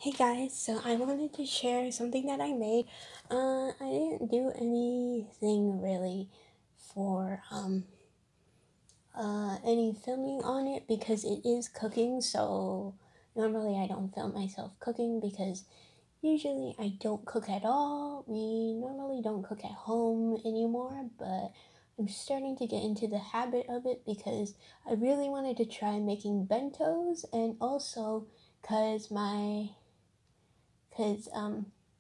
Hey guys, so I wanted to share something that I made. I didn't do anything really for any filming on it because it is cooking, so normally I don't film myself cooking because usually I don't cook at all. We normally don't cook at home anymore, but I'm starting to get into the habit of it because I really wanted to try making bentos, and also because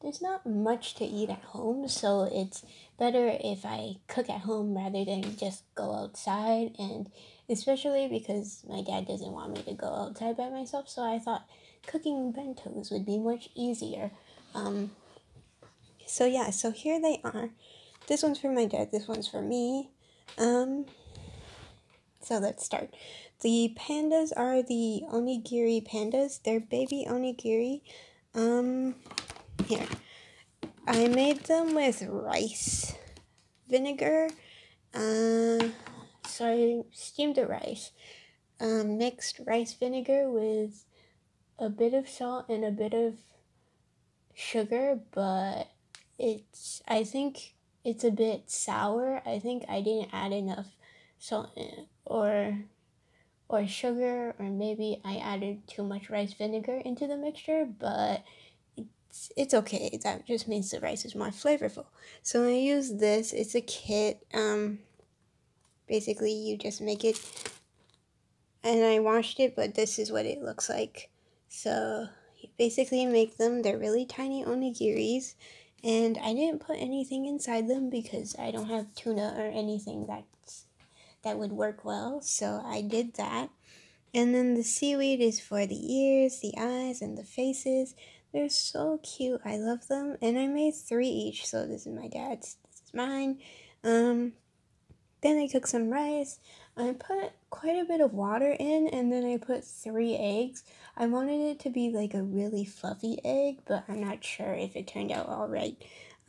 there's not much to eat at home, so it's better if I cook at home rather than just go outside. And especially because my dad doesn't want me to go outside by myself, so I thought cooking bentos would be much easier. um so yeah, so here they are. This one's for my dad, this one's for me. So let's start. The pandas are the onigiri pandas. They're baby onigiri. Here, I made them with rice vinegar. So I steamed the rice. Mixed rice vinegar with a bit of salt and a bit of sugar, but I think it's a bit sour. I think I didn't add enough salt or sugar, or maybe I added too much rice vinegar into the mixture, but it's okay. That just means the rice is more flavorful. So I use this. It's a kit. Basically you just make it, and I washed it, but this is what it looks like. So you basically make them. They're really tiny onigiris, and I didn't put anything inside them because I don't have tuna or anything that would work well, so I did that. And then the seaweed is for the ears, the eyes, and the faces. They're so cute. I love them. And I made 3 each. So this is my dad's, this is mine. Then I cooked some rice. I put quite a bit of water in, and then I put 3 eggs. I wanted it to be like a really fluffy egg, but I'm not sure if it turned out all right.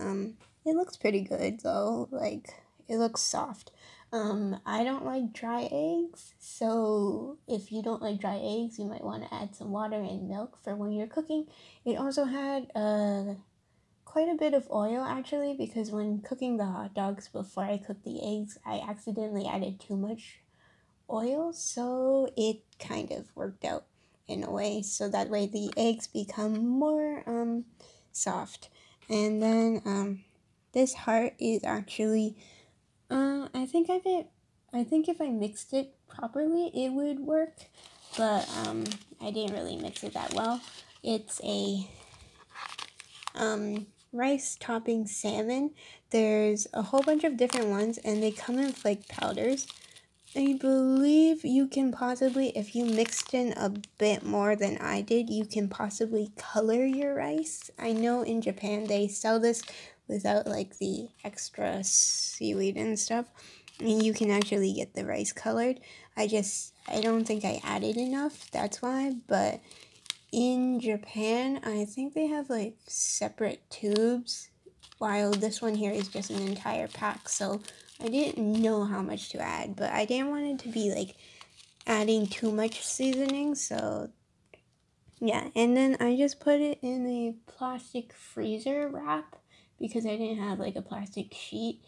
It looks pretty good though. Like, it looks soft. I don't like dry eggs, so if you don't like dry eggs, you might want to add some water and milk for when you're cooking. It also had quite a bit of oil actually, because when cooking the hot dogs before I cooked the eggs, I accidentally added too much oil, so it kind of worked out in a way, so that way the eggs become more soft. And then this heart is actually I think if I mixed it properly, it would work, but I didn't really mix it that well. It's a rice topping salmon. There's a whole bunch of different ones, and they come in flake powders. I believe you can possibly, if you mixed in a bit more than I did, you can possibly color your rice. I know in Japan they sell this without like the extra seaweed and stuff, and you can actually get the rice colored. I don't think I added enough, that's why. But in Japan, I think they have like separate tubes, while this one here is just an entire pack, so I didn't know how much to add, but I didn't want it to be like adding too much seasoning, so yeah. And then I just put it in a plastic freezer wrap because I didn't have like a plastic sheet,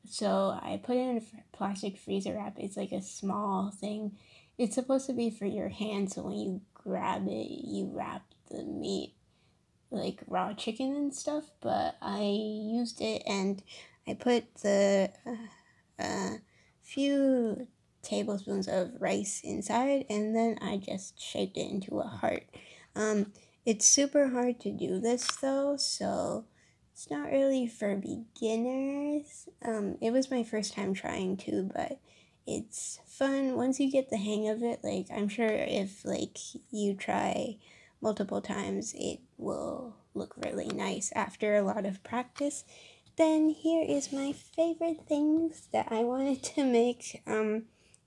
so I put it in a plastic freezer wrap. It's like a small thing. It's supposed to be for your hand, so when you grab it, you wrap the meat like raw chicken and stuff, but I used it and I put the few tablespoons of rice inside, and then I just shaped it into a heart. It's super hard to do this though, so it's not really for beginners. It was my first time trying to, but it's fun once you get the hang of it. Like, I'm sure if like you try multiple times, it will look really nice after a lot of practice. Then here is my favorite things that I wanted to make.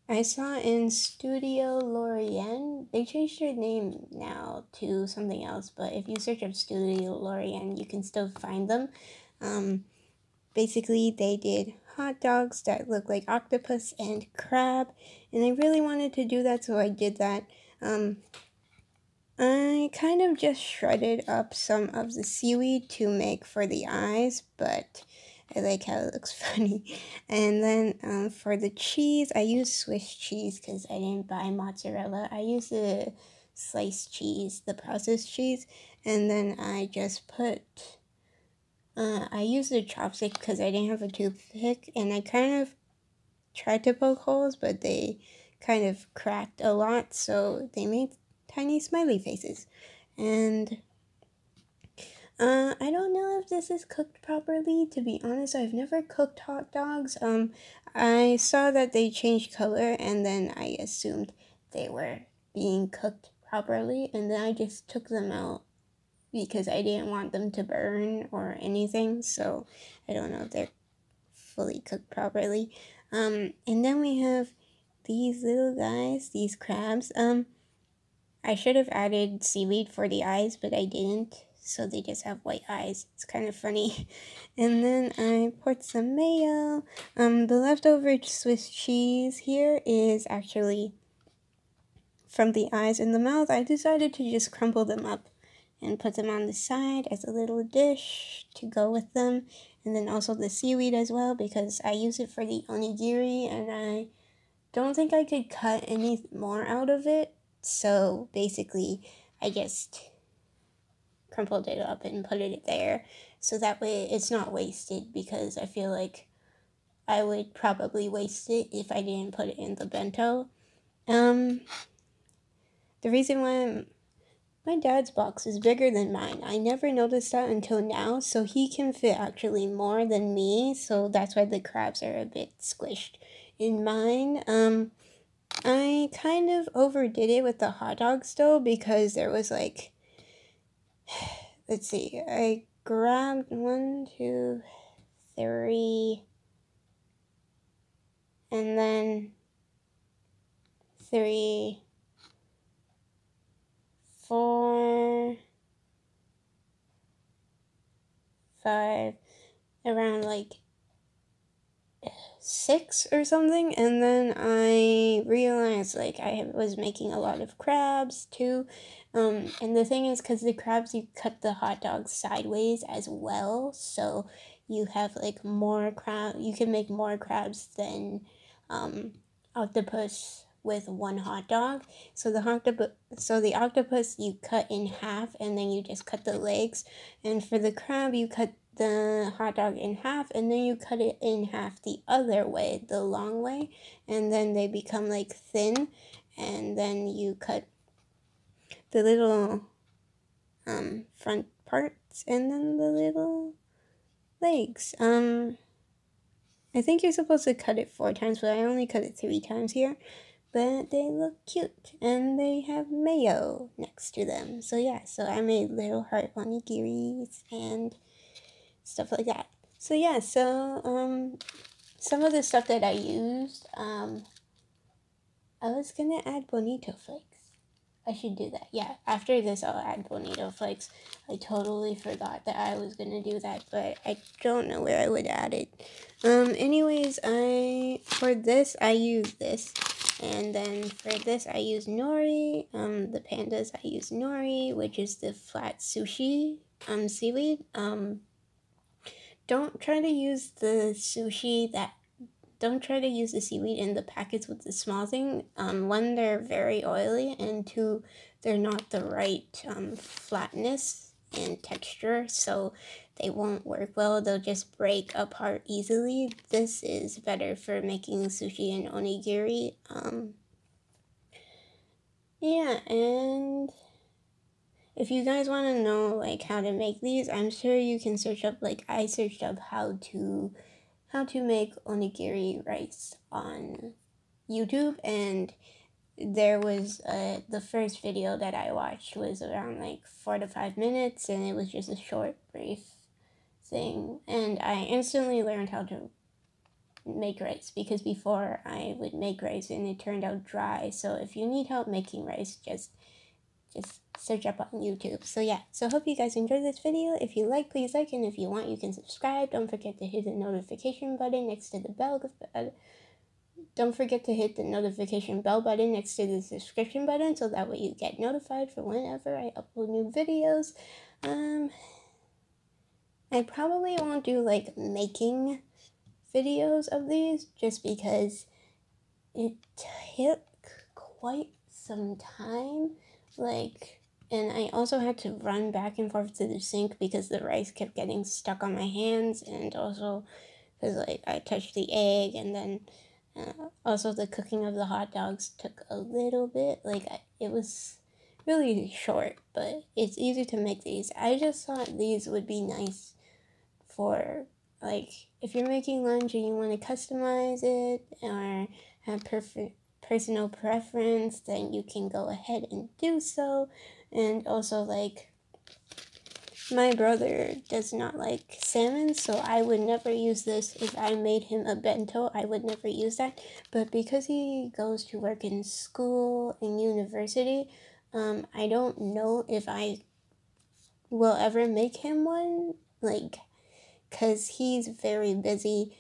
I saw in Studio Lorien. They changed their name now to something else, but if you search up Studio Lorien, you can still find them. Basically, they did hot dogs that look like octopus and crab, and I really wanted to do that, so I did that. I I kind of just shredded up some of the seaweed to make for the eyes, but I like how it looks funny. And then for the cheese, I used Swiss cheese because I didn't buy mozzarella. I used the sliced cheese, the processed cheese, and then I just put, I used a chopstick because I didn't have a toothpick, and I kind of tried to poke holes, but they kind of cracked a lot, so they made tiny smiley faces. And I don't know if this is cooked properly. To be honest, I've never cooked hot dogs. I saw that they changed color, and then I assumed they were being cooked properly, and then I just took them out because I didn't want them to burn or anything, so I don't know if they're fully cooked properly. And then we have these little guys, these crabs. I should have added seaweed for the eyes, but I didn't, so they just have white eyes. It's kind of funny. And then I poured some mayo. The leftover Swiss cheese here is actually from the eyes and the mouth. I decided to just crumble them up and put them on the side as a little dish to go with them. And then also the seaweed as well, because I use it for the onigiri, and I don't think I could cut any more out of it. So basically, I just crumpled it up and put it there, so that way it's not wasted, because I feel like I would probably waste it if I didn't put it in the bento. The reason why my dad's box is bigger than mine, I never noticed that until now, so he can fit actually more than me, so that's why the crabs are a bit squished. In mine, I kind of overdid it with the hot dogs though, because there was like, let's see, I grabbed 1, 2, 3, and then 3, 4, 5, around like 6 or something, and then I realized like I was making a lot of crabs too, and the thing is, because the crabs, you cut the hot dogs sideways as well, so you have like more crab, you can make more crabs than octopus with one hot dog. So the octopus you cut in half, and then you just cut the legs, and for the crab you cut the hot dog in half, and then you cut it in half the other way, the long way, and then they become like thin, and then you cut the little front parts, and then the little legs. I think you're supposed to cut it 4 times, but I only cut it 3 times here. But they look cute, and they have mayo next to them. So yeah, so I made little heart onigiris and stuff like that. So yeah, so some of the stuff that I used, I was gonna add bonito flakes. I should do that. Yeah, after this I'll add bonito flakes. I totally forgot that I was gonna do that, but I don't know where I would add it. Anyways, for this I use this, and then for this I use nori. The pandas I use nori, which is the flat sushi seaweed. Don't try to use the seaweed in the packets with the small thing. 1, they're very oily, and 2, they're not the right flatness and texture, so they won't work well. They'll just break apart easily. This is better for making sushi and onigiri. Yeah, and if you guys want to know like how to make these, I'm sure you can search up, like I searched up how to make onigiri rice on YouTube, and there was the first video that I watched was around like 4 to 5 minutes, and it was just a short brief thing, and I instantly learned how to make rice, because before I would make rice and it turned out dry. So if you need help making rice, just search up on YouTube. So yeah, so hope you guys enjoyed this video. If you like, please like, and if you want, you can subscribe. Don't forget to hit the notification button next to the bell don't forget to hit the notification bell button next to the subscription button so that way you get notified for whenever I upload new videos. I probably won't do like making videos of these just because it took quite some time, and I also had to run back and forth to the sink because the rice kept getting stuck on my hands, and also because I touched the egg, and then also the cooking of the hot dogs took a little bit. It was really short, but it's easy to make these. I just thought these would be nice for if you're making lunch and you want to customize it or have personal preference, then you can go ahead and do so. And also my brother does not like salmon, so I would never use this. If I made him a bento, I would never use that. But because he goes to work in school and university, I don't know if I will ever make him one, because he's very busy,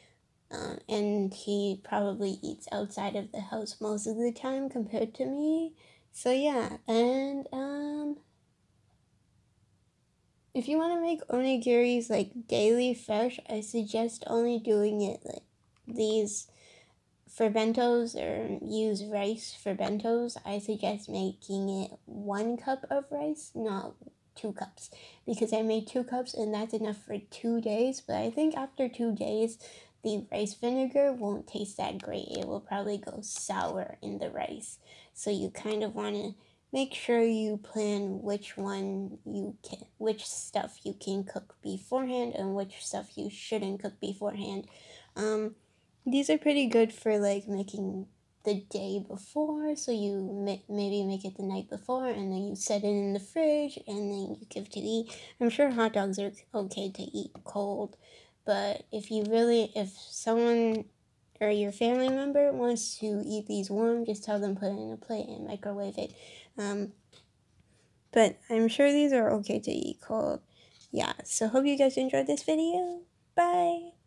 and he probably eats outside of the house most of the time compared to me. So yeah, and if you want to make onigiris daily fresh, I suggest only doing it these for bentos, or use rice for bentos. I suggest making it 1 cup of rice, not 2 cups, because I made 2 cups and that's enough for 2 days. But I think after 2 days, the rice vinegar won't taste that great. It will probably go sour in the rice. So you kind of want to make sure you plan which stuff you can cook beforehand and which stuff you shouldn't cook beforehand. These are pretty good for making the day before, so you maybe make it the night before and then you set it in the fridge and then you give to eat. I'm sure hot dogs are okay to eat cold, but if someone or your family member wants to eat these warm, just tell them put it in a plate and microwave it. But I'm sure these are okay to eat cold. Yeah, so hope you guys enjoyed this video. Bye!